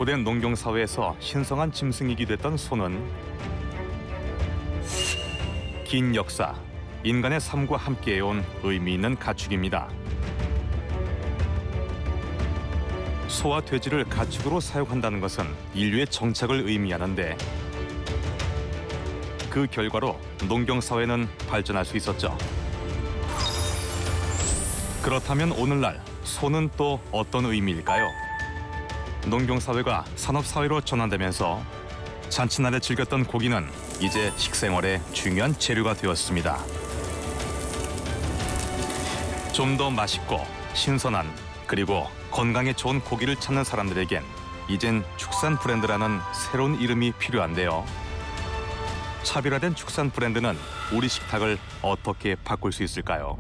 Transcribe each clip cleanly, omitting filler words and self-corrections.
고된 농경사회에서 신성한 짐승이기도 했던 소는 긴 역사, 인간의 삶과 함께해온 의미 있는 가축입니다. 소와 돼지를 가축으로 사육한다는 것은 인류의 정착을 의미하는데 그 결과로 농경사회는 발전할 수 있었죠. 그렇다면 오늘날 소는 또 어떤 의미일까요? 농경사회가 산업사회로 전환되면서 잔칫날에 즐겼던 고기는 이제 식생활의 중요한 재료가 되었습니다. 좀 더 맛있고 신선한 그리고 건강에 좋은 고기를 찾는 사람들에겐 이젠 축산 브랜드라는 새로운 이름이 필요한데요. 차별화된 축산 브랜드는 우리 식탁을 어떻게 바꿀 수 있을까요?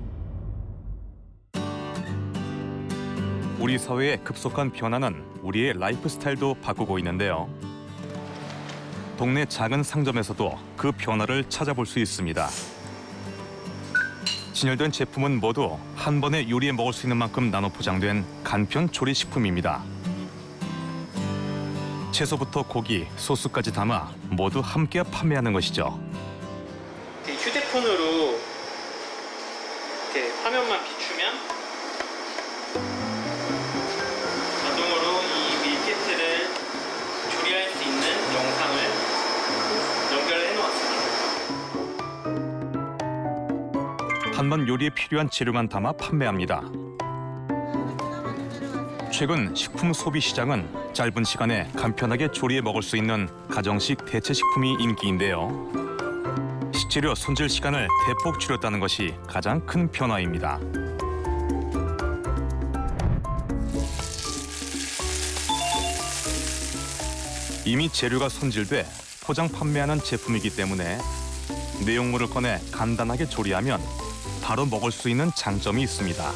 우리 사회의 급속한 변화는 우리의 라이프 스타일도 바꾸고 있는데요. 동네 작은 상점에서도 그 변화를 찾아볼 수 있습니다. 진열된 제품은 모두 한 번에 요리해 먹을 수 있는 만큼 나눠 포장된 간편 조리식품입니다. 채소부터 고기, 소스까지 담아 모두 함께 판매하는 것이죠. 휴대폰으로 이렇게 화면만 비추면 자동으로 이 밀키트를 조리할 수 있는 영상을 연결해 놓았습니다. 한 번 요리에 필요한 재료만 담아 판매합니다. 최근 식품 소비 시장은 짧은 시간에 간편하게 조리해 먹을 수 있는 가정식 대체 식품이 인기인데요. 식재료 손질 시간을 대폭 줄였다는 것이 가장 큰 변화입니다. 이미 재료가 손질돼 포장 판매하는 제품이기 때문에 내용물을 꺼내 간단하게 조리하면 바로 먹을 수 있는 장점이 있습니다.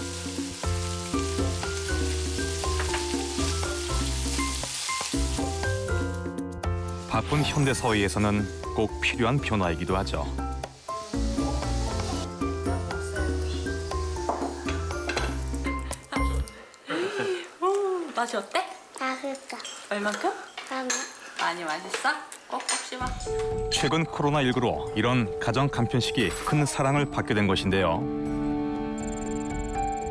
바쁜 현대 사회에서는 꼭 필요한 변화이기도 하죠. 맛이 어때? 맛있어. 얼만큼? 그러면 많이 맛있어? 꼭꼭 씹어. 최근 코로나19로 이런 가정 간편식이 큰 사랑을 받게 된 것인데요.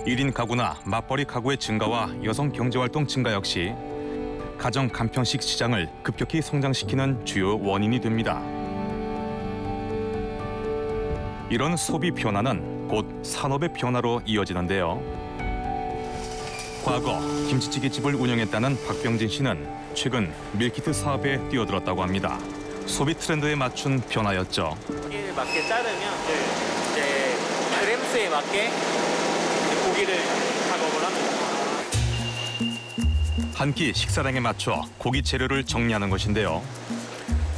1인 가구나 맞벌이 가구의 증가와 여성 경제활동 증가 역시 가정 간편식 시장을 급격히 성장시키는 주요 원인이 됩니다. 이런 소비 변화는 곧 산업의 변화로 이어지는데요. 과거 김치찌개집을 운영했다는 박병진 씨는 최근 밀키트 사업에 뛰어들었다고 합니다. 소비 트렌드에 맞춘 변화였죠. 고기를 맞게 자르면 이제 그램수에 맞게 고기를 작업을 합니다. 한 끼 식사량에 맞춰 고기 재료를 정리하는 것인데요.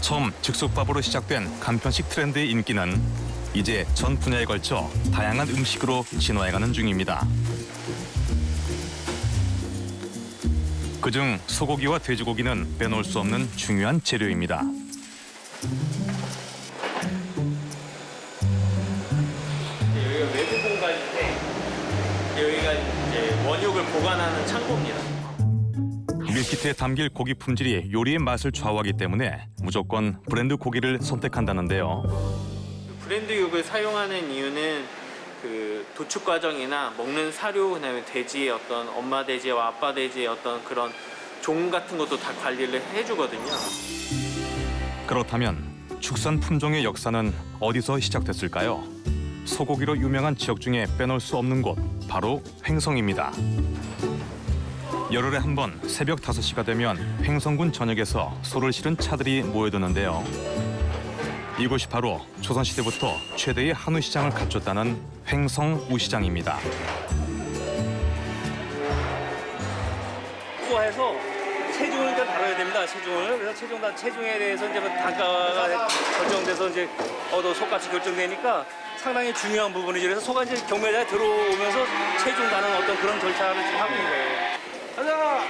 처음 즉석밥으로 시작된 간편식 트렌드의 인기는 이제 전 분야에 걸쳐 다양한 음식으로 진화해가는 중입니다. 그중 소고기와 돼지고기는 빼놓을 수 없는 중요한 재료입니다. 여기가 외부 공간인데 여기가 이제 원육을 보관하는 창고입니다. 밀키트에 담길 고기 품질이 요리의 맛을 좌우하기 때문에 무조건 브랜드 고기를 선택한다는데요. 브랜드 육을 사용하는 이유는 그 도축 과정이나 먹는 사료, 그다음에 돼지의 어떤 엄마 돼지와 아빠 돼지의 어떤 그런 종 같은 것도 다 관리를 해주거든요. 그렇다면 축산 품종의 역사는 어디서 시작됐을까요? 소고기로 유명한 지역 중에 빼놓을 수 없는 곳, 바로 횡성입니다. 열흘에 한 번 새벽 5시가 되면 횡성군 전역에서 소를 실은 차들이 모여드는데요. 이곳이 바로 조선시대부터 최대의 한우 시장을 갖췄다는 횡성 우시장입니다. 해서 체중을 일단 다뤄야 됩니다. 체중을. 그래서 체중에 대해서 이제 단가가 결정돼서 이제 소값이 결정되니까 상당히 중요한 부분이죠. 그래서 소가 이제 경매장에 들어오면서 체중 다는 어떤 그런 절차를 지금 하고 있는 거예요. 가자!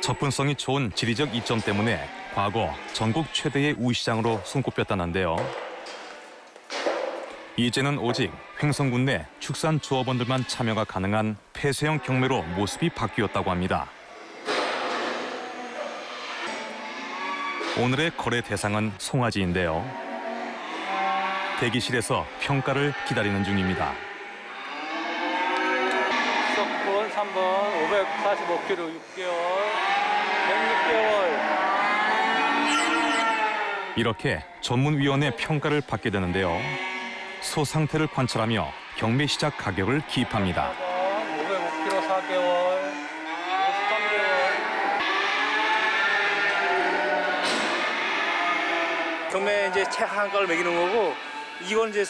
접근성이 좋은 지리적 이점 때문에 과거 전국 최대의 우시장으로 손꼽혔다는데요. 이제는 오직 횡성군 내 축산 조합원들만 참여가 가능한 폐쇄형 경매로 모습이 바뀌었다고 합니다. 오늘의 거래 대상은 송아지인데요. 대기실에서 평가를 기다리는 중입니다. 석분 3번 545kg 6개월 106개월. 이렇게 전문위원회 평가를 받게 되는데요. 소 상태를 관찰하며 경매 시작 가격을 기입합니다. 505kg 4개월 53개월. 경매 이제 최하한가를 매기는 거고, 이건 이제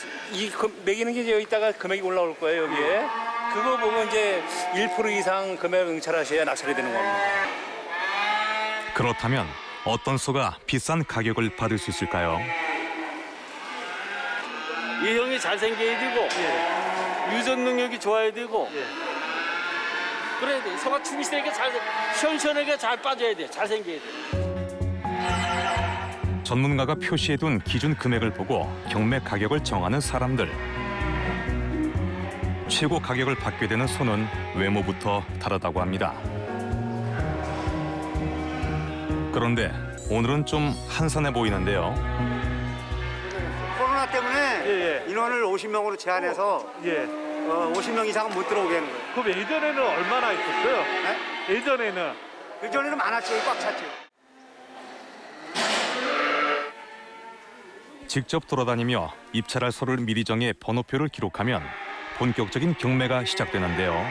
매기는 게 이제 여기다가 금액이 올라올 거예요, 여기에. 그거 보면 이제 1% 이상 금액을 응찰하셔야 낙찰이 되는 겁니다. 그렇다면 어떤 소가 비싼 가격을 받을 수 있을까요? 이 형이 잘생겨야 되고 유전 능력이 좋아야 되고 그래야 돼. 소가 죽이 세게 잘 시원시원하게 잘 빠져야 돼. 잘생겨야 돼. 전문가가 표시해둔 기준 금액을 보고 경매 가격을 정하는 사람들. 최고 가격을 받게 되는 소는 외모부터 다르다고 합니다. 그런데 오늘은 좀 한산해 보이는데요. 코로나 때문에 인원을 50명으로 제한해서 50명 이상은 못 들어오게 하는 거예요. 그럼 예전에는 얼마나 있었어요? 네? 예전에는 그전에는 많았지, 꽉 찼지. 직접 돌아다니며 입찰할 소를 미리 정해 번호표를 기록하면 본격적인 경매가 시작되는데요.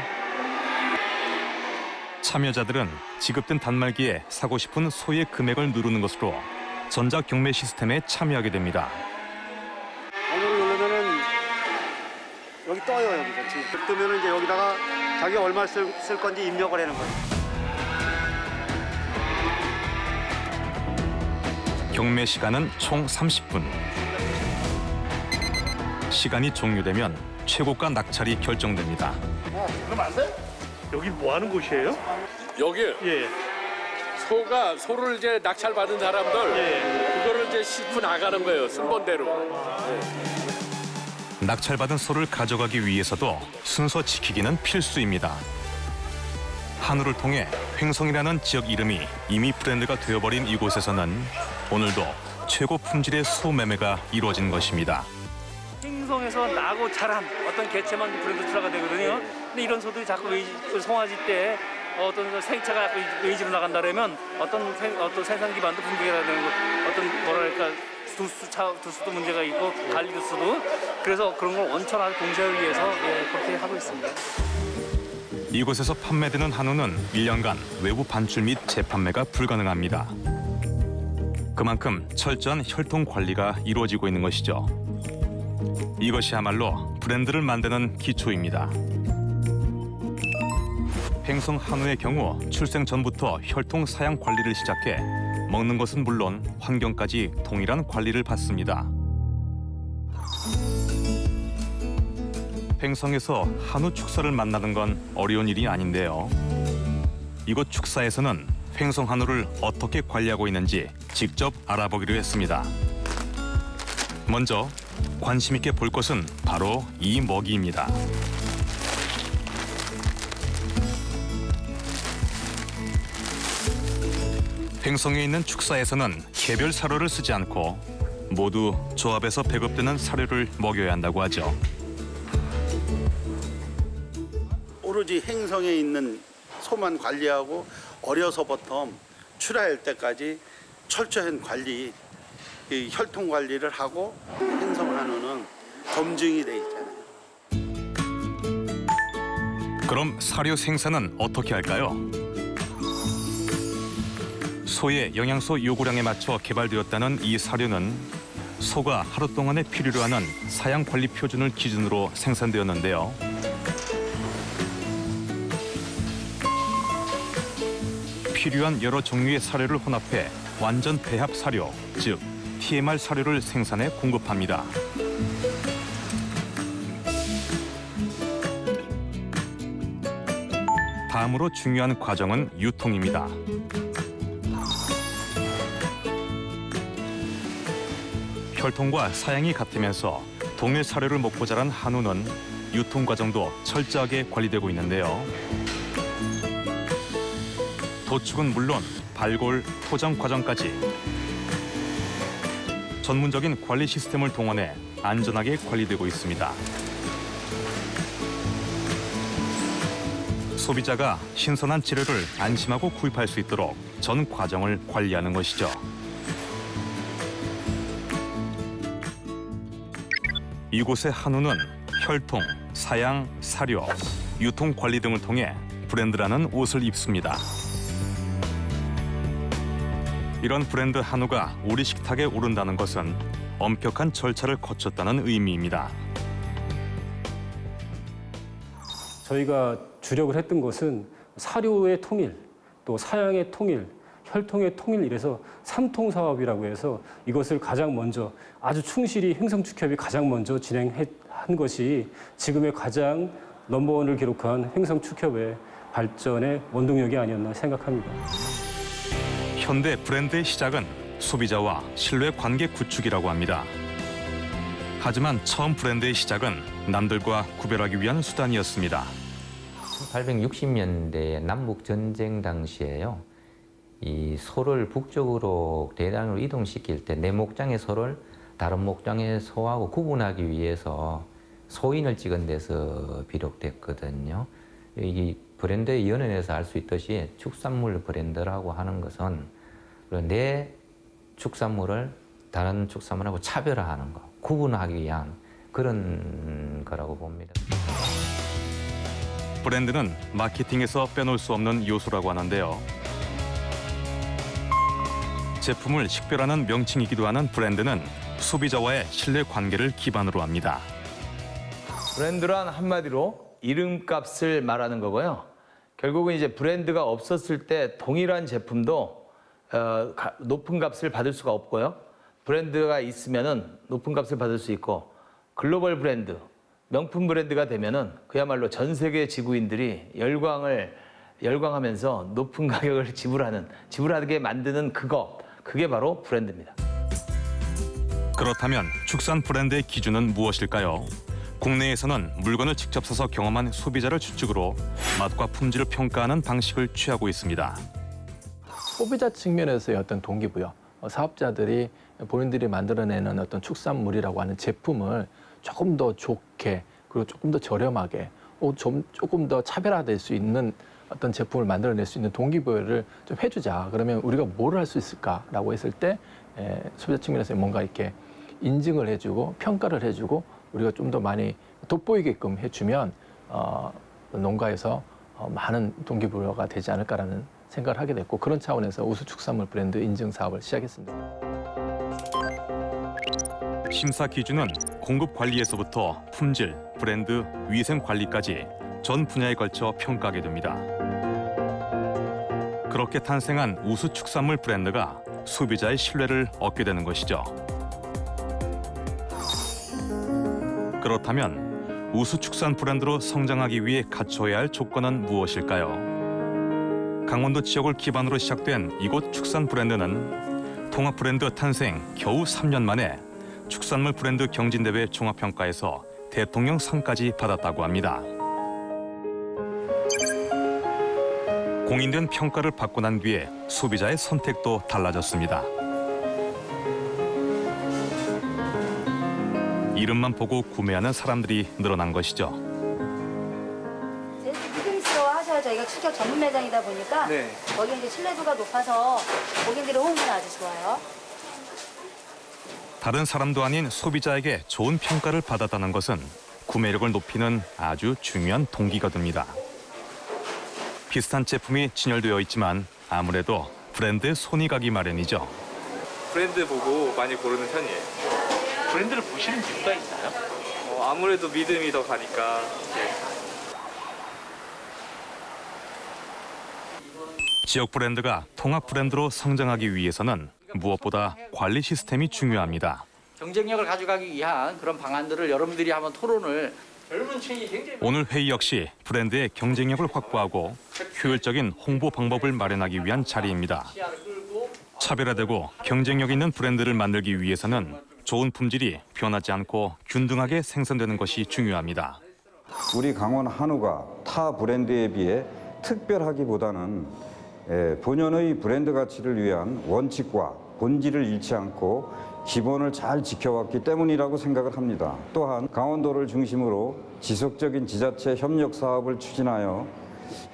참여자들은 지급된 단말기에 사고 싶은 소의 금액을 누르는 것으로 전자 경매 시스템에 참여하게 됩니다. 번호를 누르면은 여기 떠요, 여기서. 지금 뜨면은 이제 여기다가 자기가 얼마 쓸 건지 입력을 하는 거예요. 경매 시간은 총 30분. 시간이 종료되면 최고가 낙찰이 결정됩니다. 그럼 안 돼? 여기 뭐 하는 곳이에요? 여기 예. 소를 이제 낙찰 받은 사람들 그거를 이제 싣고 나가는 거예요. 순번대로. 낙찰받은 소를 가져가기 위해서도 순서 지키기는 필수입니다. 한우를 통해 횡성이라는 지역 이름이 이미 브랜드가 되어버린 이곳에서는 오늘도 최고 품질의 소 매매가 이루어진 것입니다. 행성에서 나고 자란 어떤 개체만 브랜드 출하가 되거든요. 근데 이런 소들이 자꾸 송아지 때 어떤 생차가 자꾸 외지로 나간다 그러면 어떤 생산 기반도 붕괴가 되는 거, 어떤 뭐랄까 두수도 문제가 있고 관리 두수도, 그래서 그런 걸 원천하게 동시에 위해서 그렇게 하고 있습니다. 이곳에서 판매되는 한우는 1년간 외부 반출 및 재판매가 불가능합니다. 그만큼 철저한 혈통 관리가 이루어지고 있는 것이죠. 이것이야말로 브랜드를 만드는 기초입니다. 횡성 한우의 경우 출생 전부터 혈통 사양 관리를 시작해 먹는 것은 물론 환경까지 동일한 관리를 받습니다. 횡성에서 한우 축사를 만나는 건 어려운 일이 아닌데요. 이곳 축사에서는 횡성 한우를 어떻게 관리하고 있는지 직접 알아보기로 했습니다. 먼저 관심 있게 볼 것은 바로 이 먹이입니다. 횡성에 있는 축사에서는 개별 사료를 쓰지 않고 모두 조합에서 배급되는 사료를 먹여야 한다고 하죠. 오로지 행성에 있는 소만 관리하고 어려서부터 출하할 때까지 철저한 관리, 이 혈통 관리를 하고 행성 한우는 검증이 돼 있잖아요. 그럼 사료 생산은 어떻게 할까요? 소의 영양소 요구량에 맞춰 개발되었다는 이 사료는 소가 하루 동안에 필요로 하는 사양 관리 표준을 기준으로 생산되었는데요. 필요한 여러 종류의 사료를 혼합해 완전 배합 사료, 즉 TMR 사료를 생산해 공급합니다. 다음으로 중요한 과정은 유통입니다. 혈통과 사양이 같으면서 동일 사료를 먹고 자란 한우는 유통 과정도 철저하게 관리되고 있는데요. 도축은 물론 발골, 포장 과정까지 전문적인 관리 시스템을 동원해 안전하게 관리되고 있습니다. 소비자가 신선한 재료를 안심하고 구입할 수 있도록 전 과정을 관리하는 것이죠. 이곳의 한우는 혈통, 사양, 사료, 유통 관리 등을 통해 브랜드라는 옷을 입습니다. 이런 브랜드 한우가 우리 식탁에 오른다는 것은 엄격한 절차를 거쳤다는 의미입니다. 저희가 주력을 했던 것은 사료의 통일, 또 사양의 통일, 혈통의 통일 이래서 삼통 사업이라고 해서 이것을 가장 먼저 아주 충실히 횡성축협이 가장 먼저 진행한 것이 지금의 가장 넘버원을 기록한 횡성축협의 발전의 원동력이 아니었나 생각합니다. 현대 브랜드의 시작은 소비자와 신뢰 관계 구축이라고 합니다. 하지만 처음 브랜드의 시작은 남들과 구별하기 위한 수단이었습니다. 1860년대 남북 전쟁 당시에요. 이 소를 북쪽으로 대량으로 이동시킬 때 내 목장의 소를 다른 목장의 소하고 구분하기 위해서 소인을 찍은 데서 비롯됐거든요. 이 브랜드의 연연에서 알 수 있듯이 축산물 브랜드라고 하는 것은 내 축산물을 다른 축산물하고 차별화하는 것, 구분하기 위한 그런 거라고 봅니다. 브랜드는 마케팅에서 빼놓을 수 없는 요소라고 하는데요. 제품을 식별하는 명칭이기도 하는 브랜드는 소비자와의 신뢰 관계를 기반으로 합니다. 브랜드란 한마디로 이름값을 말하는 거고요. 결국은 이제 브랜드가 없었을 때 동일한 제품도 높은 값을 받을 수가 없고요. 브랜드가 있으면은 높은 값을 받을 수 있고 글로벌 브랜드, 명품 브랜드가 되면은 그야말로 전 세계 지구인들이 열광하면서 높은 가격을 지불하게 만드는 그게 바로 브랜드입니다. 그렇다면 축산 브랜드의 기준은 무엇일까요? 국내에서는 물건을 직접 사서 경험한 소비자를 주축으로 맛과 품질을 평가하는 방식을 취하고 있습니다. 소비자 측면에서의 어떤 동기부여, 사업자들이 본인들이 만들어내는 어떤 축산물이라고 하는 제품을 조금 더 좋게 그리고 조금 더 저렴하게 조금 더 차별화될 수 있는 어떤 제품을 만들어낼 수 있는 동기부여를 좀 해주자. 그러면 우리가 뭘 할 수 있을까라고 했을 때 소비자 측면에서 뭔가 이렇게 인증을 해주고 평가를 해주고 우리가 좀 더 많이 돋보이게끔 해주면 농가에서 많은 동기부여가 되지 않을까라는 생각을 하게 됐고 그런 차원에서 우수축산물 브랜드 인증 사업을 시작했습니다. 심사 기준은 공급 관리에서부터 품질, 브랜드, 위생 관리까지 전 분야에 걸쳐 평가하게 됩니다. 그렇게 탄생한 우수 축산물 브랜드가 소비자의 신뢰를 얻게 되는 것이죠. 그렇다면 우수 축산 브랜드로 성장하기 위해 갖춰야 할 조건은 무엇일까요? 강원도 지역을 기반으로 시작된 이곳 축산 브랜드는 통합 브랜드 탄생 겨우 3년 만에 축산물 브랜드 경진대회 종합평가에서 대통령 상까지 받았다고 합니다. 공인된 평가를 받고 난 뒤에 소비자의 선택도 달라졌습니다. 이름만 보고 구매하는 사람들이 늘어난 것이죠. 믿음스러워하셔야 저희가 축협 전문 매장이다 보니까 거기 이제 신뢰도가 높아서 고객들의 호응이 아주 좋아요. 다른 사람도 아닌 소비자에게 좋은 평가를 받았다는 것은 구매력을 높이는 아주 중요한 동기가 됩니다. 비슷한 제품이 진열되어 있지만 아무래도 브랜드에 손이 가기 마련이죠. 브랜드 보고 많이 고르는 편이에요. 브랜드를 보시는 이유가 있나요? 아무래도 믿음이 더 가니까. 지역 브랜드가 통합 브랜드로 성장하기 위해서는 무엇보다 관리 시스템이 중요합니다. 경쟁력을 가져가기 위한 그런 방안들을 여러분들이 한번 토론을 젊은 층이 굉장히 오늘 회의 역시 브랜드의 경쟁력을 확보하고 효율적인 홍보 방법을 마련하기 위한 자리입니다. 차별화되고 경쟁력 있는 브랜드를 만들기 위해서는 좋은 품질이 변하지 않고 균등하게 생산되는 것이 중요합니다. 우리 강원 한우가 타 브랜드에 비해 특별하기보다는 본연의 브랜드 가치를 위한 원칙과 본질을 잃지 않고 기본을 잘 지켜왔기 때문이라고 생각을 합니다. 또한 강원도를 중심으로 지속적인 지자체 협력 사업을 추진하여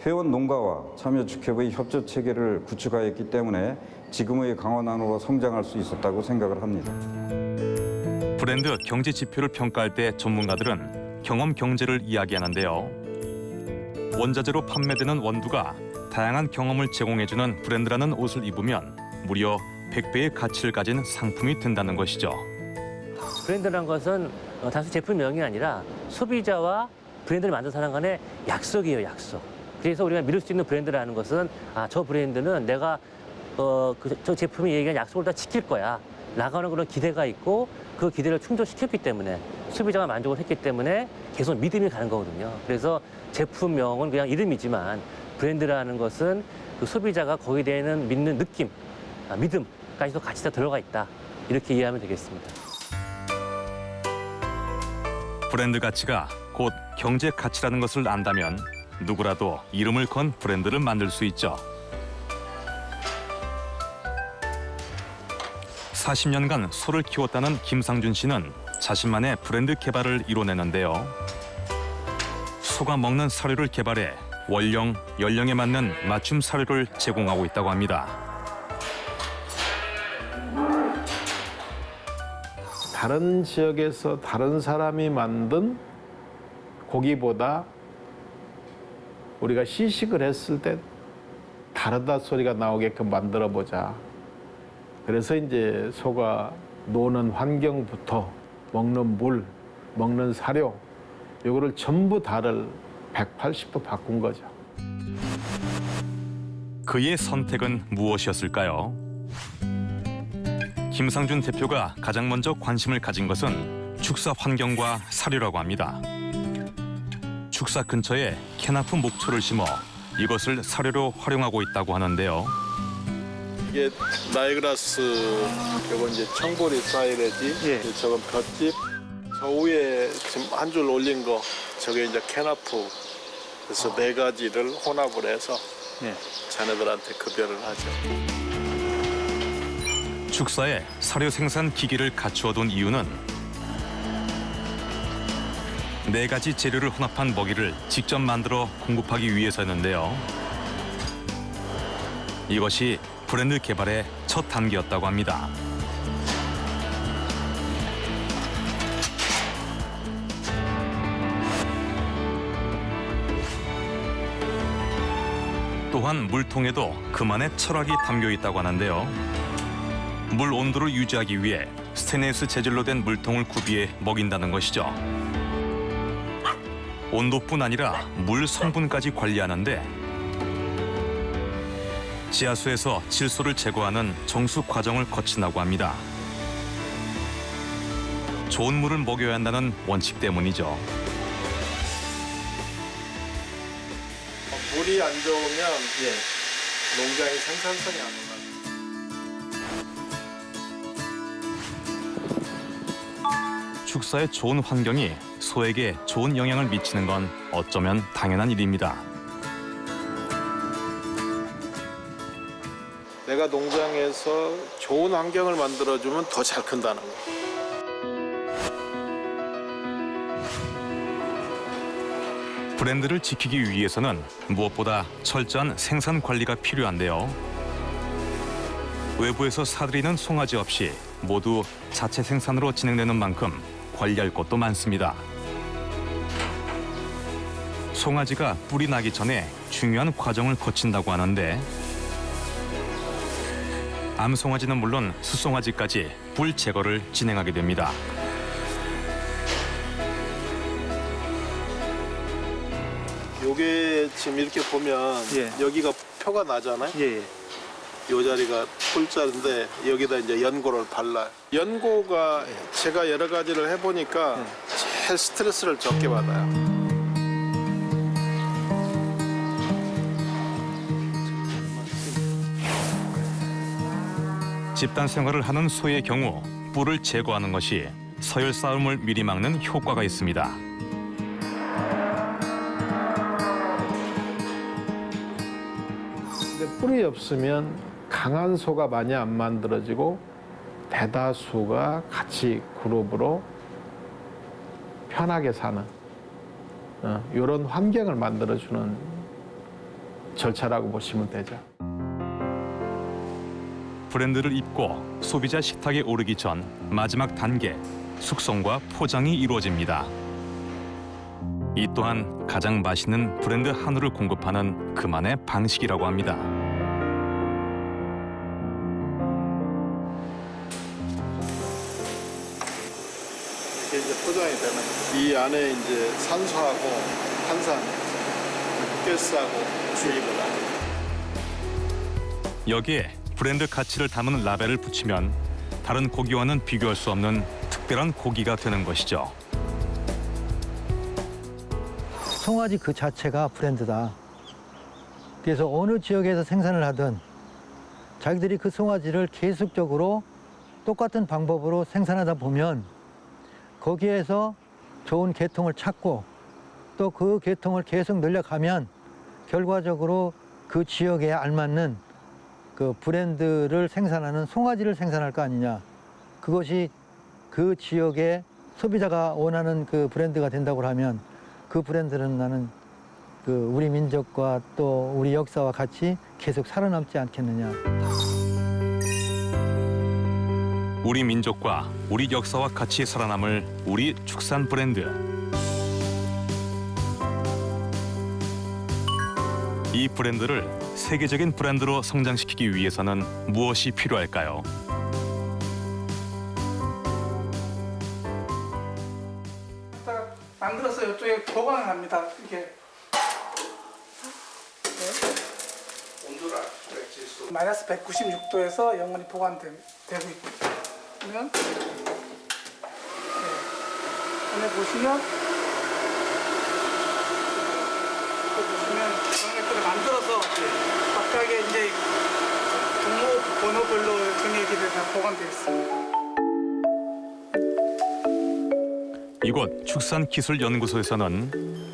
회원 농가와 참여축협의 협조 체계를 구축하였기 때문에 지금의 강원 한우가 성장할 수 있었다고 생각을 합니다. 브랜드 경제 지표를 평가할 때 전문가들은 경험 경제를 이야기하는데요. 원자재로 판매되는 원두가 다양한 경험을 제공해주는 브랜드라는 옷을 입으면 무려 100배의 가치를 가진 상품이 된다는 것이죠. 브랜드라는 것은 단순 제품명이 아니라 소비자와 브랜드를 만든 사람 간의 약속이에요, 약속. 그래서 우리가 믿을 수 있는 브랜드라는 것은 저 브랜드는 내가 저 제품이 얘기한 약속을 다 지킬 거야 라고 하는 그런 기대가 있고 그 기대를 충족시켰기 때문에 소비자가 만족을 했기 때문에 계속 믿음이 가는 거거든요. 그래서 제품명은 그냥 이름이지만 브랜드라는 것은 그 소비자가 거기에 대한 믿는 느낌, 믿음까지도 같이 다 들어가 있다. 이렇게 이해하면 되겠습니다. 브랜드 가치가 곧 경제 가치라는 것을 안다면 누구라도 이름을 건 브랜드를 만들 수 있죠. 40년간 소를 키웠다는 김상준 씨는 자신만의 브랜드 개발을 이뤄내는데요. 소가 먹는 사료를 개발해 원령, 연령에 맞는 맞춤 사료를 제공하고 있다고 합니다. 다른 지역에서 다른 사람이 만든 고기보다 우리가 시식을 했을 때 다르다 소리가 나오게끔 만들어 보자. 그래서 이제 소가 노는 환경부터 먹는 물, 먹는 사료 이거를 전부 다를 180도 바꾼 거죠. 그의 선택은 무엇이었을까요? 김상준 대표가 가장 먼저 관심을 가진 것은 축사 환경과 사료라고 합니다. 축사 근처에 캐나프 목초를 심어 이것을 사료로 활용하고 있다고 하는데요. 이게 나이그라스, 이건 이제 청보리 사이레지, 저건 볏짚, 저 위에 지금 한 줄 올린 거, 저게 이제 캐나프. 그래서 네 가지를 혼합을 해서 자네들한테 급여를 하죠. 축사에 사료 생산 기기를 갖추어둔 이유는 네 가지 재료를 혼합한 먹이를 직접 만들어 공급하기 위해서였는데요. 이것이 브랜드 개발의 첫 단계였다고 합니다. 또한 물통에도 그만의 철학이 담겨 있다고 하는데요. 물 온도를 유지하기 위해 스테인리스 재질로 된 물통을 구비해 먹인다는 것이죠. 온도뿐 아니라 물 성분까지 관리하는데 지하수에서 질소를 제거하는 정수 과정을 거친다고 합니다. 좋은 물을 먹여야 한다는 원칙 때문이죠. 물이 안 좋으면 농장의 생산성이 안 올라가요. 축사의 좋은 환경이 소에게 좋은 영향을 미치는 건 어쩌면 당연한 일입니다. 내가 농장에서 좋은 환경을 만들어주면 더 잘 큰다는 거. 브랜드를 지키기 위해서는 무엇보다 철저한 생산 관리가 필요한데요. 외부에서 사들이는 송아지 없이 모두 자체 생산으로 진행되는 만큼 관리할 것도 많습니다. 송아지가 뿔이 나기 전에 중요한 과정을 거친다고 하는데 암송아지는 물론 수송아지까지 뿔 제거를 진행하게 됩니다. 요게 지금 이렇게 보면 여기가 표가 나잖아요. 요 자리가 뿔자인데 여기다 이제 연고를 발라요. 연고가 제가 여러 가지를 해보니까 제일 스트레스를 적게 받아요. 집단 생활을 하는 소의 경우 뿔을 제거하는 것이 서열 싸움을 미리 막는 효과가 있습니다. 근데 뿔이 없으면 강한 소가 많이 안 만들어지고 대다수가 같이 그룹으로 편하게 사는 이런 환경을 만들어주는 절차라고 보시면 되죠. 브랜드를 입고 소비자 식탁에 오르기 전 마지막 단계, 숙성과 포장이 이루어집니다. 이 또한 가장 맛있는 브랜드 한우를 공급하는 그만의 방식이라고 합니다. 이게 이제 포장이 되는 이 안에 이제 산소하고 탄산, 가스하고 주입을 합니다. 여기에 브랜드 가치를 담은 라벨을 붙이면 다른 고기와는 비교할 수 없는 특별한 고기가 되는 것이죠. 송아지 그 자체가 브랜드다. 그래서 어느 지역에서 생산을 하든 자기들이 그 송아지를 계속적으로 똑같은 방법으로 생산하다 보면 거기에서 좋은 계통을 찾고 또 그 계통을 계속 늘려가면 결과적으로 그 지역에 알맞는 그 브랜드를 생산하는 송아지를 생산할 거 아니냐. 그것이 그 지역의 소비자가 원하는 그 브랜드가 된다고 하면 그 브랜드는 나는 그 우리 민족과 또 우리 역사와 같이 계속 살아남지 않겠느냐. 우리 민족과 우리 역사와 같이 살아남을 우리 축산 브랜드. 이 브랜드를 세계적인 브랜드로 성장시키기 위해서는 무엇이 필요할까요? 만들어서 이쪽에 보관을 합니다. 이게 마이너스 196도에서 영원히 보관되고 있고 그러면 안에 보시면 정액들을 만들어서 각각의 이제 종목 번호별로 정액이 다 보관되어 있습니다. 이곳 축산기술연구소에서는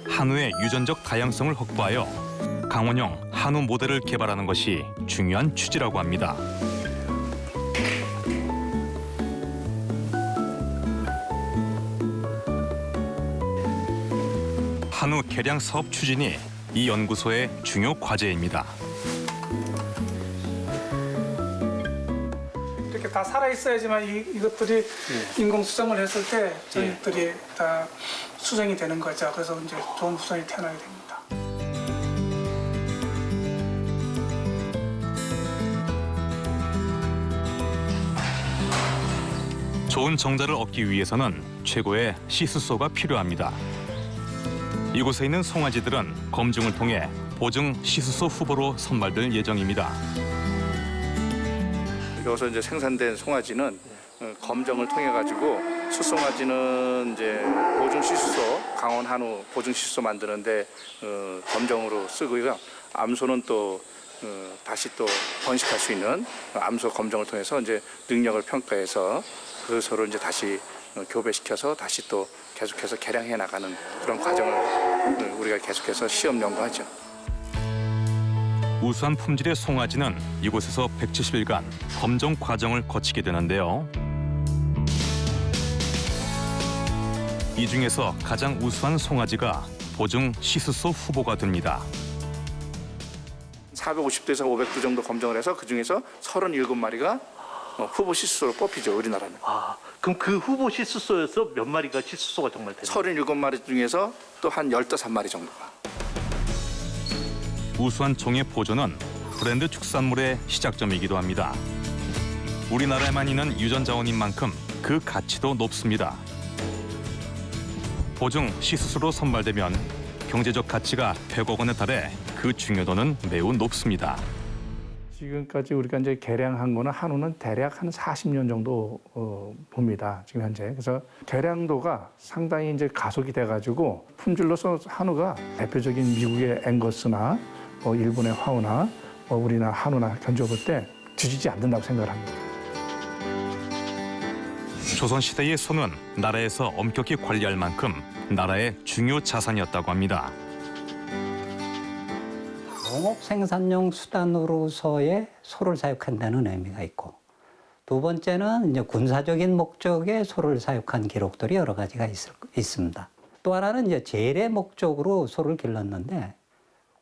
한우의 유전적 다양성을 확보하여 강원형 한우 모델을 개발하는 것이 중요한 취지라고 합니다. 한우 개량 사업 추진이 이 연구소의 중요 과제입니다. 이렇게 다 살아 있어야지만 이것들이 인공 수정을 했을 때 저희들이 다 수정이 되는 거죠. 그래서 이제 좋은 후손이 태어나게 됩니다. 좋은 정자를 얻기 위해서는 최고의 시수소가 필요합니다. 이곳에 있는 송아지들은 검증을 통해 보증 시수소 후보로 선발될 예정입니다. 여기서 이제 생산된 송아지는 검정을 통해 가지고 숫송아지는 이제 보증 시수소, 강원 한우 보증 시수소 만드는데 검정으로 쓰고요. 암소는 또 다시 또 번식할 수 있는 암소 검정을 통해서 이제 능력을 평가해서 그 소를 이제 다시 교배시켜서 다시 또 계속해서 개량해 나가는 그런 과정을 우리가 계속해서 시험 연구하죠. 우수한 품질의 송아지는 이곳에서 170일간 검정 과정을 거치게 되는데요. 이 중에서 가장 우수한 송아지가 보증 시수소 후보가 됩니다. 450도에서 500도 정도 검정을 해서 그중에서 37마리가 후보 시수소로 뽑히죠, 우리나라는. 그럼 그 후보 시수소에서 몇 마리가 시수소가 정말 되나요? 37마리 중에서 또 한 15마리 정도가. 우수한 종의 보존은 브랜드 축산물의 시작점이기도 합니다. 우리나라에만 있는 유전자원인 만큼 그 가치도 높습니다. 보증 시수소로 선발되면 경제적 가치가 100억 원에 달해 그 중요도는 매우 높습니다. 지금까지 우리가 이제 개량한 거는 한우는 대략 한 40년 정도 봅니다. 지금 현재. 그래서 개량도가 상당히 이제 가속이 돼가지고 품질로서 한우가 대표적인 미국의 앵거스나 일본의 화우나 우리나라 한우나 견주어볼 때 뒤지지 않는다고 생각을 합니다. 조선시대의 소는 나라에서 엄격히 관리할 만큼 나라의 중요 자산이었다고 합니다. 농업 생산용 수단으로서의 소를 사육한다는 의미가 있고, 두 번째는 이제 군사적인 목적의 소를 사육한 기록들이 여러 가지가 있습니다. 또 하나는 이제 제례 목적으로 소를 길렀는데,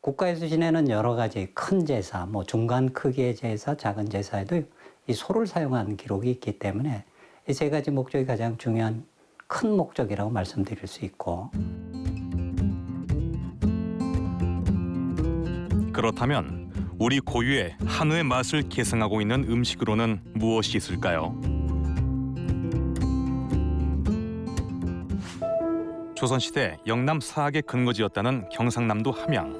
국가에서 지내는 여러 가지 큰 제사, 뭐 중간 크기의 제사, 작은 제사에도 이 소를 사용한 기록이 있기 때문에 이 세 가지 목적이 가장 중요한 큰 목적이라고 말씀드릴 수 있고. 그렇다면 우리 고유의 한우의 맛을 계승하고 있는 음식으로는 무엇이 있을까요? 조선시대 영남 사학의 근거지였다는 경상남도 함양.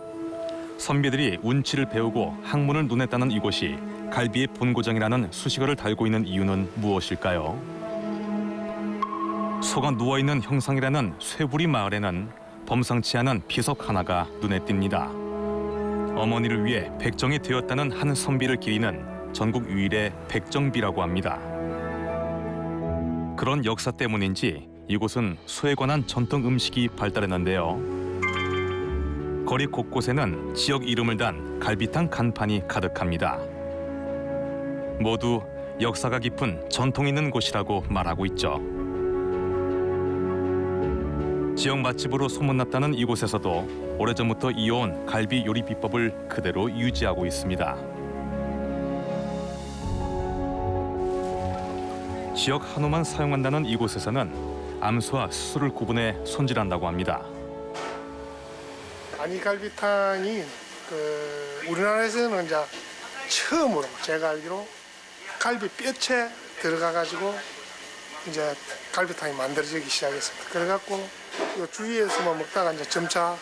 선비들이 운치를 배우고 학문을 눈에 따는 이곳이 갈비의 본고장이라는 수식어를 달고 있는 이유는 무엇일까요? 소가 누워있는 형상이라는 쇠부리 마을에는 범상치 않은 비석 하나가 눈에 띕니다. 어머니를 위해 백정이 되었다는 한 선비를 기리는 전국 유일의 백정비라고 합니다. 그런 역사 때문인지 이곳은 소에 관한 전통 음식이 발달했는데요. 거리 곳곳에는 지역 이름을 단 갈비탕 간판이 가득합니다. 모두 역사가 깊은 전통 있는 곳이라고 말하고 있죠. 지역 맛집으로 소문났다는 이곳에서도 오래전부터 이어온 갈비 요리 비법을 그대로 유지하고 있습니다. 지역 한우만 사용한다는 이곳에서는 암소와 수수를 구분해 손질한다고 합니다. 아니갈비탕이 우리나라에서는 이제 처음으로 제가 알기로 갈비 뼈채 들어가가지고 이제 갈비탕이 만들어지기 시작했습니다. 그래갖고 요 주위에서만 먹다가 이제 점차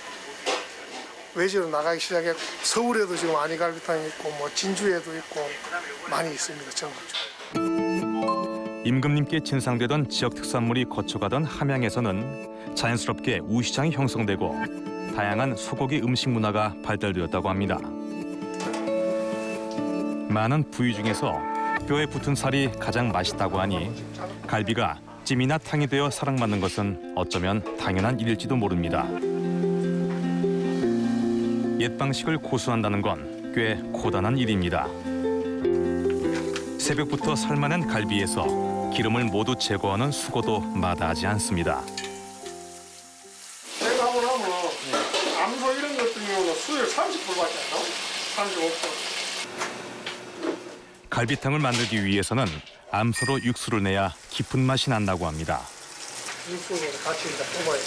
외지로 나가기 시작했고, 서울에도 지금 아니갈비탕이 있고 뭐 진주에도 있고 많이 있습니다. 전국적으로. 임금님께 진상되던 지역 특산물이 거쳐가던 함양에서는 자연스럽게 우시장이 형성되고 다양한 소고기 음식 문화가 발달되었다고 합니다. 많은 부위 중에서 뼈에 붙은 살이 가장 맛있다고 하니 갈비가 찜이나 탕이 되어 사랑받는 것은 어쩌면 당연한 일일지도 모릅니다. 옛 방식을 고수한다는 건 꽤 고단한 일입니다. 새벽부터 살만한 갈비에서 기름을 모두 제거하는 수고도 마다하지 않습니다. 제가 하고 나면 암소 이런 것 같은 경우는 수율 30%밖에 안 나와요. 35%. 갈비탕을 만들기 위해서는 암소로 육수를 내야 깊은 맛이 난다고 합니다. 육수를 같이 이제 뽑아야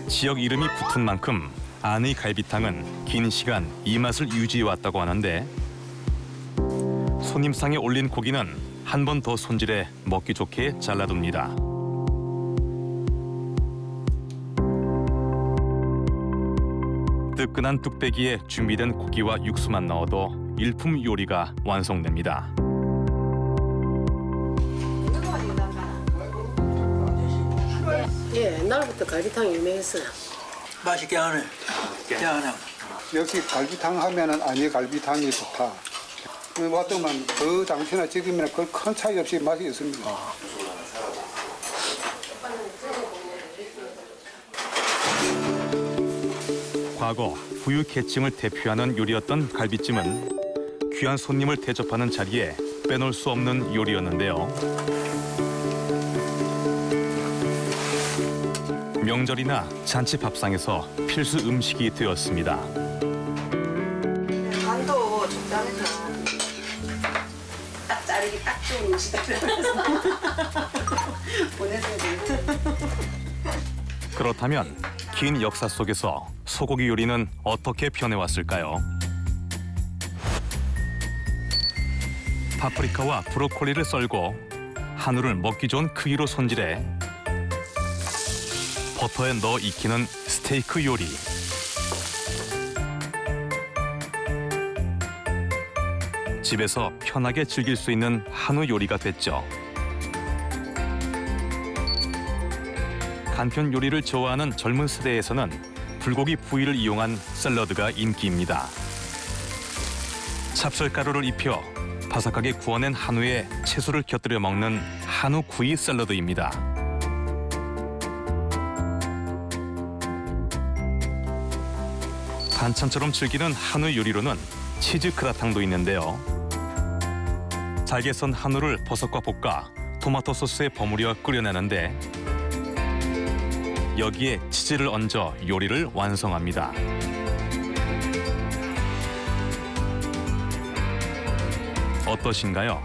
지역 이름이 붙은 만큼 안의 갈비탕은 긴 시간 이 맛을 유지해왔다고 하는데, 손님상에 올린 고기는 한 번 더 손질해 먹기 좋게 잘라둡니다. 뜨끈한 뚝배기에 준비된 고기와 육수만 넣어도 일품 요리가 완성됩니다. 예, 옛날부터 갈비탕이 유명했어요. 맛있게 하네. 깨하네. 역시 갈비탕 하면은 아니 갈비탕이 좋다. 왔더만 그 당시나 지금이나 그 큰 차이 없이 맛이 있습니다. 과거 부유 계층을 대표하는 요리였던 갈비찜은 귀한 손님을 대접하는 자리에 빼놓을 수 없는 요리였는데요. 명절이나 잔치 밥상에서 필수 음식이 되었습니다. 간도 적당해서 딱 자르기 딱 좋은 음식이라서 보내줘야 되는데. 그렇다면 긴 역사 속에서 소고기 요리는 어떻게 변해왔을까요? 파프리카와 브로콜리를 썰고 한우를 먹기 좋은 크기로 손질해 버터에 넣어 익히는 스테이크 요리. 집에서 편하게 즐길 수 있는 한우 요리가 됐죠. 간편 요리를 좋아하는 젊은 세대에서는 불고기 부위를 이용한 샐러드가 인기입니다. 찹쌀가루를 입혀 바삭하게 구워낸 한우에 채소를 곁들여 먹는 한우 구이 샐러드입니다. 반찬처럼 즐기는 한우 요리로는 치즈 그라탕도 있는데요. 잘게 썬 한우를 버섯과 볶아 토마토 소스에 버무려 끓여내는데 여기에 치즈를 얹어 요리를 완성합니다. 어떠신가요?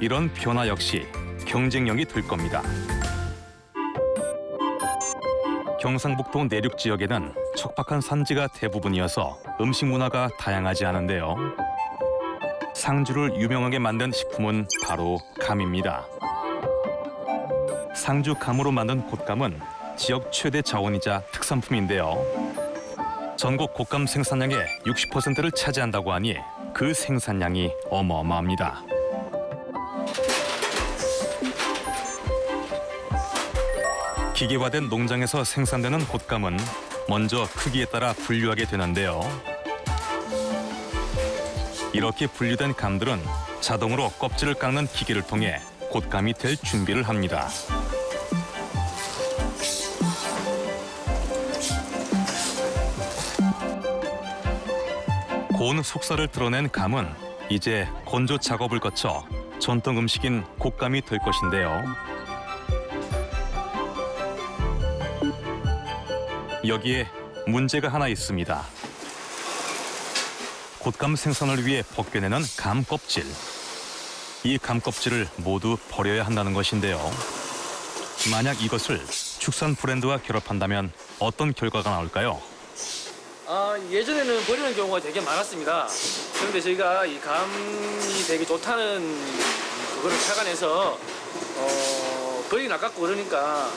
이런 변화 역시 경쟁력이 될 겁니다. 경상북도 내륙 지역에는 척박한 산지가 대부분이어서 음식 문화가 다양하지 않은데요. 상주를 유명하게 만든 식품은 바로 감입니다. 상주 감으로 만든 곶감은 지역 최대 자원이자 특산품인데요. 전국 곶감 생산량의 60%를 차지한다고 하니 그 생산량이 어마어마합니다. 기계화된 농장에서 생산되는 곶감은 먼저 크기에 따라 분류하게 되는데요. 이렇게 분류된 감들은 자동으로 껍질을 깎는 기계를 통해 곶감이 될 준비를 합니다. 고운 속살을 드러낸 감은 이제 건조 작업을 거쳐 전통 음식인 곶감이 될 것인데요. 여기에 문제가 하나 있습니다. 곶감 생산을 위해 벗겨내는 감 껍질. 이 감 껍질을 모두 버려야 한다는 것인데요. 만약 이것을 축산 브랜드와 결합한다면 어떤 결과가 나올까요? 예전에는 버리는 경우가 되게 많았습니다. 그런데 저희가 이 감이 되게 좋다는 그거를 착안해서 버리긴 아깝고 그러니까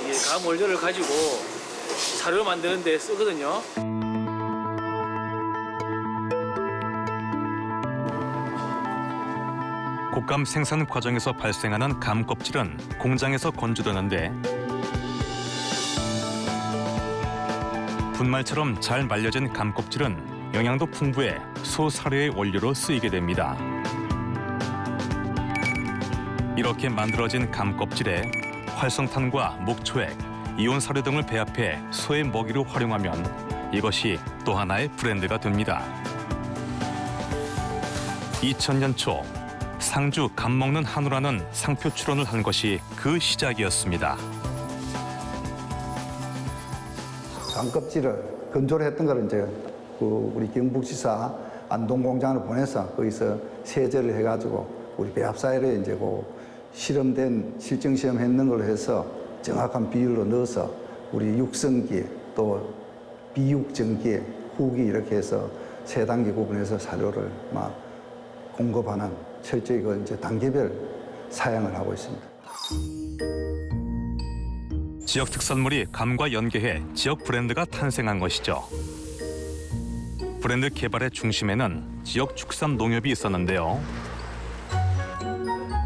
이게 감 원료를 가지고 사료 만드는 데 쓰거든요. 곶감 생산 과정에서 발생하는 감 껍질은 공장에서 건조되는데 분말처럼 잘 말려진 감 껍질은 영양도 풍부해 소 사료의 원료로 쓰이게 됩니다. 이렇게 만들어진 감 껍질에 활성탄과 목초액, 이온 사료 등을 배합해 소의 먹이로 활용하면 이것이 또 하나의 브랜드가 됩니다. 2000년 초 상주 감 먹는 한우라는 상표 출원을 한 것이 그 시작이었습니다. 감 껍질을 건조를 했던 걸 이제 우리 경북지사 안동공장을 보내서 거기서 세제를 해가지고 우리 배합사회에 이제 실험된 실증 시험했는 걸로 해서 정확한 비율로 넣어서 우리 육성기 또 비육정기 후기 이렇게 해서 세 단계 구분해서 사료를 막 공급하는 철저히 이제 단계별 사양을 하고 있습니다. 지역 특산물이 감과 연계해 지역 브랜드가 탄생한 것이죠. 브랜드 개발의 중심에는 지역 축산 농협이 있었는데요.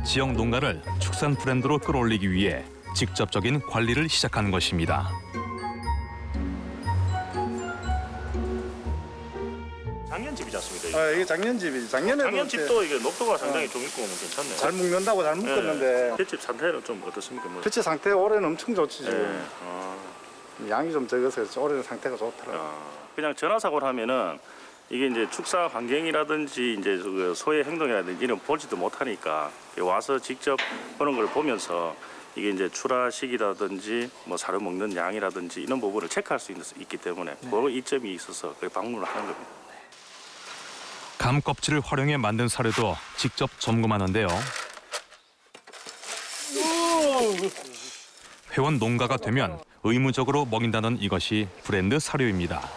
지역 농가를 축산 브랜드로 끌어올리기 위해 직접적인 관리를 시작한 것입니다. 작년집이지 않습니까? 이게 작년집이지. 작년집도 이게 녹도가 상당히 좀 있고 괜찮네요. 잘 먹는다고 잘 먹었는데. 횟집 상태는 좀 어떻습니까? 횟집 상태 올해는 엄청 좋지 지금. 네. 양이 좀 적어서 올해는 상태가 좋더라고요. 그냥 전화 사고를 하면은 이게 이제 축사 환경이라든지 이제 그 소의 행동이라든지 이런 보지도 못하니까 와서 직접 그런 걸 보면서 이게 이제 출하 시기라든지 뭐 사료 먹는 양이라든지 이런 부분을 체크할 수 있기 때문에 그 이점이 있어서 그 방문을 하는 겁니다. 감 껍질을 활용해 만든 사료도 직접 점검하는데요. 회원 농가가 되면 의무적으로 먹인다는 이것이 브랜드 사료입니다.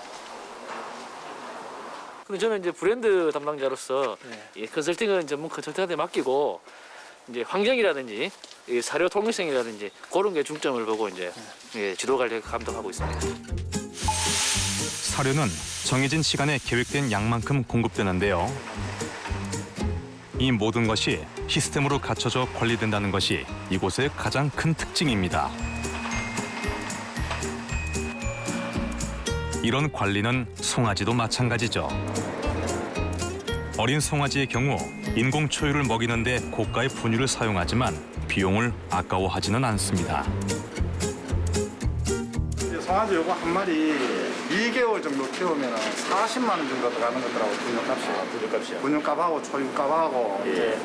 근데 저는 이제 브랜드 담당자로서 이 컨설팅은 전문 컨설팅한테 맡기고 이제 환경이라든지 이 사료 통일성이라든지 그런 게 중점을 보고 이제 지도 관리 감독하고 있습니다. 사료는 정해진 시간에 계획된 양만큼 공급되는데요. 이 모든 것이 시스템으로 갖춰져 관리된다는 것이 이곳의 가장 큰 특징입니다. 이런 관리는 송아지도 마찬가지죠. 어린 송아지의 경우 인공 초유를 먹이는 데 고가의 분유를 사용하지만 비용을 아까워하지는 않습니다. 송아지 요거 한 마리 2개월 정도 키우면 40만 원 정도 들어가는 거더라고, 분유값이. 분유값하고 초유값하고 이제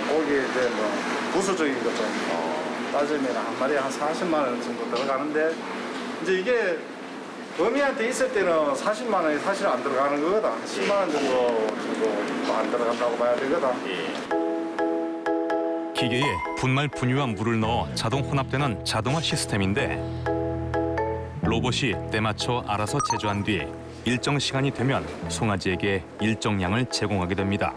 고기 이제 뭐 부수적인 것 좀 따지면 한 마리에 한 40만 원 정도 들어가는데 이제 이게 어미한테 있을 때는 40만 원이 사실 안 들어가는 거거든. 10만 원 정도 안 들어간다고 봐야 되거든. 기계에 분말 분유와 물을 넣어 자동 혼합되는 자동화 시스템인데 로봇이 때 맞춰 알아서 제조한 뒤 일정 시간이 되면 송아지에게 일정 양을 제공하게 됩니다.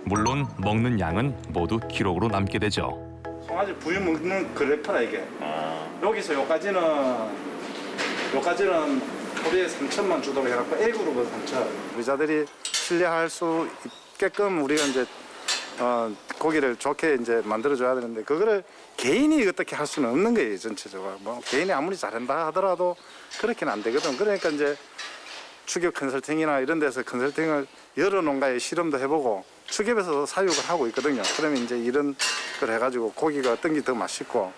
물론 먹는 양은 모두 기록으로 남게 되죠. 송아지 부유 먹는 그래프라 이게. 여기서 여기까지는 하루에 3천만 주도록 해갖고 A그룹은 3천. 의자들이 신뢰할 수 있게끔 우리가 이제 고기를 좋게 이제 만들어줘야 되는데 그거를 개인이 어떻게 할 수는 없는 거예요, 전체적으로. 뭐 개인이 아무리 잘한다 하더라도 그렇게는 안 되거든. 그러니까 이제 축협 컨설팅이나 이런 데서 컨설팅을 여러 농가에 실험도 해보고 축협에서도 사육을 하고 있거든요. 그러면 이제 이런 걸 해가지고 고기가 어떤 게 더 맛있고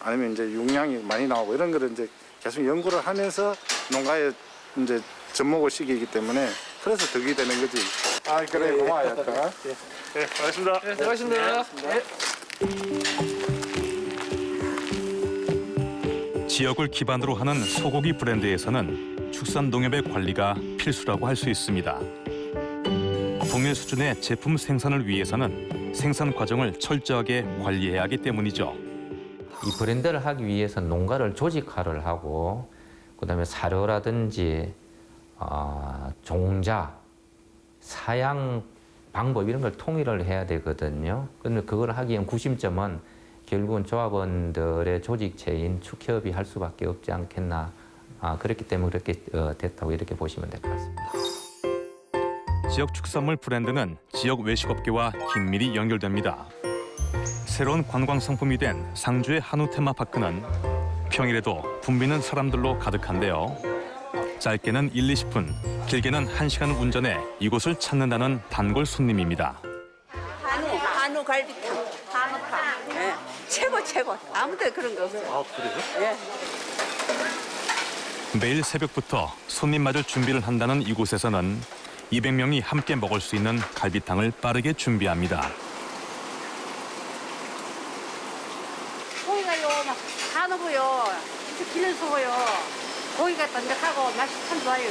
아니면 이제 용량이 많이 나오고 이런 거를 이제 계속 연구를 하면서 농가에 이제 접목을 시키기 때문에 그래서 덕이 되는 거지. 아 그래 고마워요. 네, 고맙습니다. 네, 수고하셨습니다. 지역을 기반으로 하는 소고기 브랜드에서는 축산 농협의 관리가 필수라고 할 수 있습니다. 동일 수준의 제품 생산을 위해서는 생산 과정을 철저하게 관리해야 하기 때문이죠. 이 브랜드를 하기 위해서 농가를 조직화를 하고 그다음에 사료라든지 종자, 사양 방법 이런 걸 통일을 해야 되거든요. 그런데 그걸 하기 위한 구심점은 결국은 조합원들의 조직체인 축협이 할 수밖에 없지 않겠나. 그렇기 때문에 그렇게 됐다고 이렇게 보시면 될 것 같습니다. 지역 축산물 브랜드는 지역 외식업계와 긴밀히 연결됩니다. 새로운 관광 상품이 된 상주의 한우 테마파크는 평일에도 붐비는 사람들로 가득한데요. 짧게는 1, 20분, 길게는 1시간 운전해 이곳을 찾는다는 단골 손님입니다. 한우 갈비탕. 한우탕. 예. 최고. 아무데 그런 거 없어요. 아, 그래요? 예. 매일 새벽부터 손님 맞을 준비를 한다는 이곳에서는 200명이 함께 먹을 수 있는 갈비탕을 빠르게 준비합니다. 고기가요, 막 한우고요, 기름수고요, 고기가 쫀득하고 맛이 참 좋아요.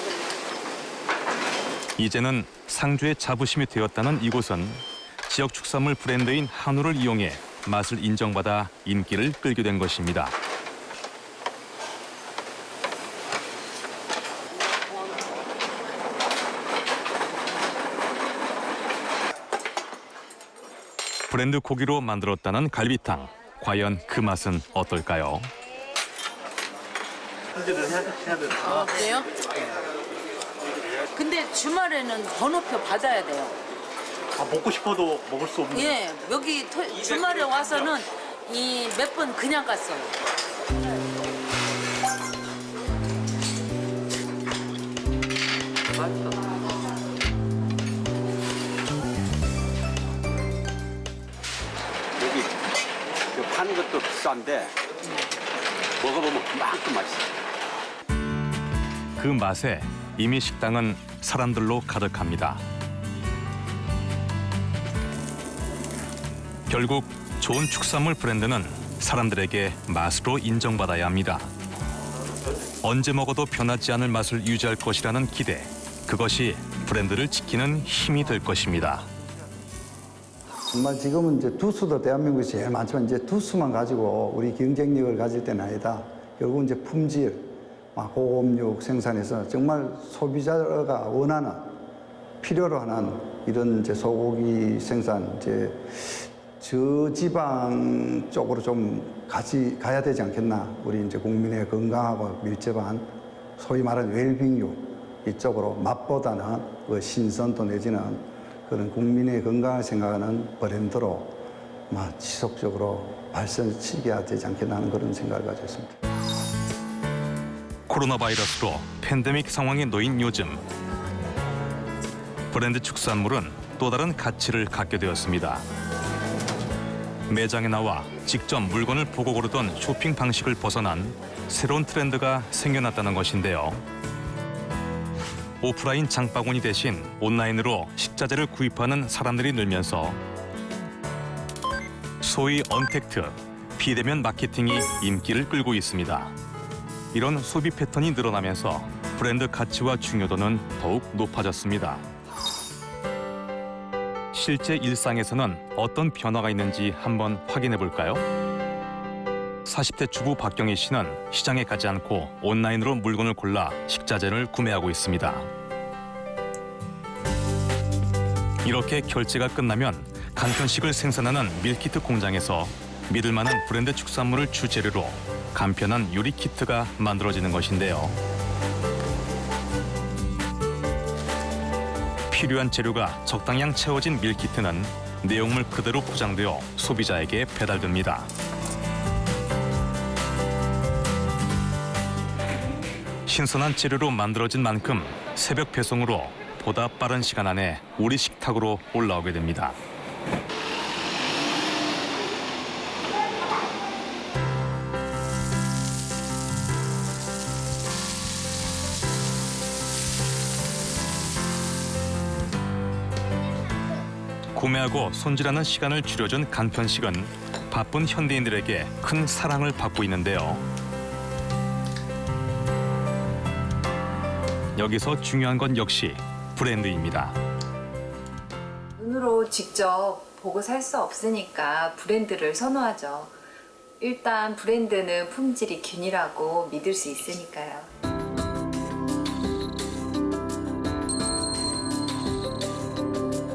이제는 상주의 자부심이 되었다는 이곳은 지역 축산물 브랜드인 한우를 이용해 맛을 인정받아 인기를 끌게 된 것입니다. 브랜드 고기로 만들었다는 갈비탕. 과연 그 맛은 어떨까요? 그래요? 근데 주말에는 번호표 받아야 돼요. 먹고 싶어도 먹을 수 없는. 예, 여기 주말에 와서는 이 몇 번 그냥 갔어요. 여기 파는 것도 비싼데 먹어보면 그만큼 맛있어요. 그 맛에 이미 식당은 사람들로 가득합니다. 결국 좋은 축산물 브랜드는 사람들에게 맛으로 인정받아야 합니다. 언제 먹어도 변하지 않을 맛을 유지할 것이라는 기대. 그것이 브랜드를 지키는 힘이 될 것입니다. 정말 지금은 이제 두수도 대한민국이 제일 많지만 이제 두수만 가지고 우리 경쟁력을 가질 때는 아니다. 결국은 이제 품질, 고급육 생산해서 정말 소비자가 원하는 필요로 하는 이런 이제 소고기 생산, 이제 저지방 쪽으로 좀 가야 되지 않겠나. 우리 이제 국민의 건강하고 밀접한 소위 말하는 웰빙육 이쪽으로 맛보다는 그 신선도 내지는 그런 국민의 건강을 생각하는 브랜드로 지속적으로 발전시켜야 되지 않겠나 하는 그런 생각을 가지고 있습니다. 코로나 바이러스로 팬데믹 상황에 놓인 요즘 브랜드 축산물은 또 다른 가치를 갖게 되었습니다. 매장에 나와 직접 물건을 보고 고르던 쇼핑 방식을 벗어난 새로운 트렌드가 생겨났다는 것인데요. 오프라인 장바구니 대신 온라인으로 식자재를 구입하는 사람들이 늘면서 소위 언택트, 비대면 마케팅이 인기를 끌고 있습니다. 이런 소비 패턴이 늘어나면서 브랜드 가치와 중요도는 더욱 높아졌습니다. 실제 일상에서는 어떤 변화가 있는지 한번 확인해 볼까요? 40대 주부 박경희 씨는 시장에 가지 않고 온라인으로 물건을 골라 식자재를 구매하고 있습니다. 이렇게 결제가 끝나면 간편식을 생산하는 밀키트 공장에서 믿을 만한 브랜드 축산물을 주재료로 간편한 요리 키트가 만들어지는 것인데요. 필요한 재료가 적당량 채워진 밀키트는 내용물 그대로 포장되어 소비자에게 배달됩니다. 신선한 재료로 만들어진 만큼 새벽 배송으로 보다 빠른 시간 안에 우리 식탁으로 올라오게 됩니다. 구매하고 손질하는 시간을 줄여준 간편식은 바쁜 현대인들에게 큰 사랑을 받고 있는데요. 여기서 중요한 건 역시 브랜드입니다. 눈으로 직접 보고 살 수 없으니까 브랜드를 선호하죠. 일단 브랜드는 품질이 균일하고 믿을 수 있으니까요.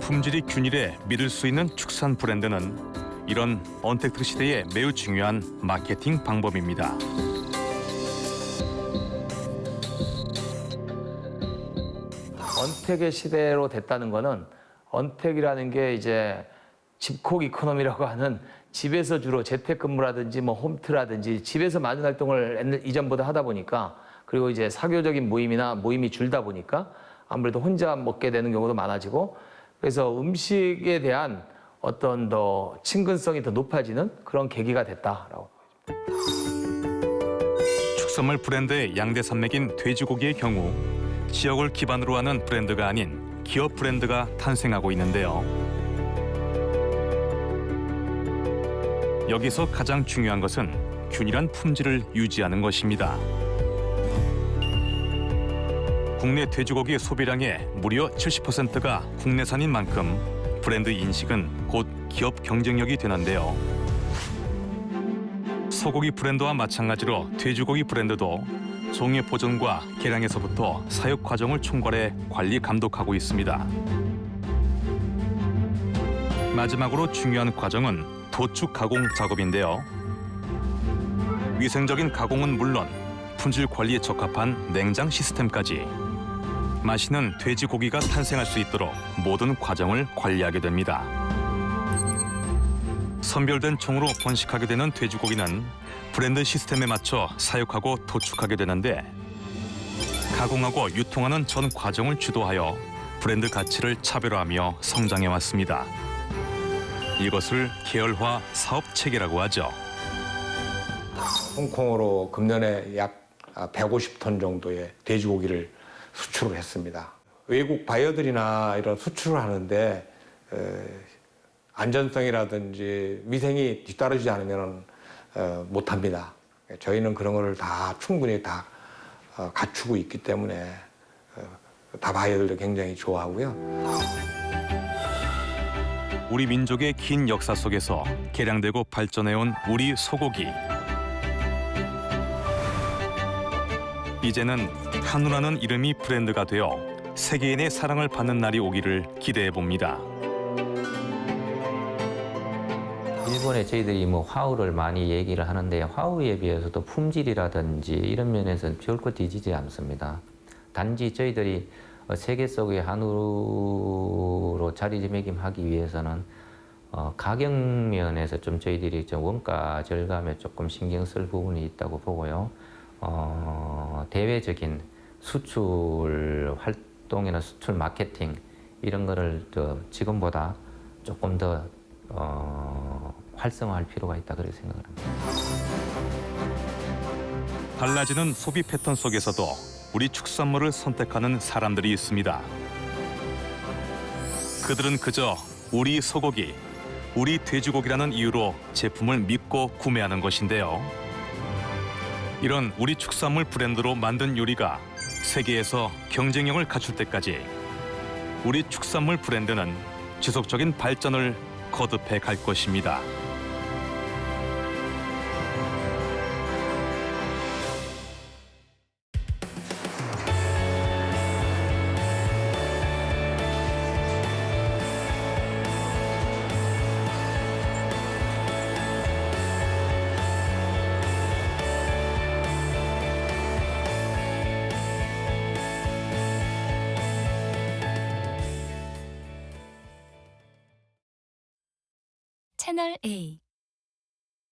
품질이 균일해 믿을 수 있는 축산 브랜드는 이런 언택트 시대에 매우 중요한 마케팅 방법입니다. 언택의 시대로 됐다는 거는 언택이라는 게 이제 집콕 이코노미라고 하는 집에서 주로 재택근무라든지 뭐 홈트라든지 집에서 많은 활동을 이전보다 하다 보니까 그리고 이제 사교적인 모임이나 모임이 줄다 보니까 아무래도 혼자 먹게 되는 경우도 많아지고 그래서 음식에 대한 어떤 더 친근성이 더 높아지는 그런 계기가 됐다라고. 축산물 브랜드의 양대 산맥인 돼지고기의 경우 지역을 기반으로 하는 브랜드가 아닌 기업 브랜드가 탄생하고 있는데요. 여기서 가장 중요한 것은 균일한 품질을 유지하는 것입니다. 국내 돼지고기 소비량의 무려 70%가 국내산인 만큼 브랜드 인식은 곧 기업 경쟁력이 되는데요. 소고기 브랜드와 마찬가지로 돼지고기 브랜드도 종의 보존과 개량에서부터 사육 과정을 총괄해 관리 감독하고 있습니다. 마지막으로 중요한 과정은 도축 가공 작업인데요. 위생적인 가공은 물론 품질 관리에 적합한 냉장 시스템까지 맛있는 돼지고기가 탄생할 수 있도록 모든 과정을 관리하게 됩니다. 선별된 총으로 번식하게 되는 돼지고기는 브랜드 시스템에 맞춰 사육하고 도축하게 되는데 가공하고 유통하는 전 과정을 주도하여 브랜드 가치를 차별화하며 성장해 왔습니다. 이것을 계열화 사업 체계라고 하죠. 홍콩으로 금년에 약 150톤 정도의 돼지고기를 수출을 했습니다. 외국 바이어들이나 이런 수출을 하는데 안전성이라든지 위생이 뒤따르지 않으면 못합니다. 저희는 그런 거를 다 충분히 다 갖추고 있기 때문에 다 바이어들도 굉장히 좋아하고요. 우리 민족의 긴 역사 속에서 개량되고 발전해온 우리 소고기. 이제는 한우라는 이름이 브랜드가 되어 세계인의 사랑을 받는 날이 오기를 기대해 봅니다. 일본에 저희들이 뭐 화우를 많이 얘기를 하는데 화우에 비해서도 품질이라든지 이런 면에서는 별거 뒤지지 않습니다. 단지 저희들이 세계 속의 한우로 자리매김하기 위해서는 가격 면에서 좀 저희들이 좀 원가 절감에 조금 신경 쓸 부분이 있다고 보고요. 대외적인 수출 활동이나 수출 마케팅 이런 거를 더 지금보다 조금 더 활성화할 필요가 있다 그렇게 생각을 합니다. 달라지는 소비 패턴 속에서도 우리 축산물을 선택하는 사람들이 있습니다. 그들은 그저 우리 소고기, 우리 돼지고기라는 이유로 제품을 믿고 구매하는 것인데요. 이런 우리 축산물 브랜드로 만든 요리가 세계에서 경쟁력을 갖출 때까지 우리 축산물 브랜드는 지속적인 발전을 거듭해 갈 것입니다. 채널 A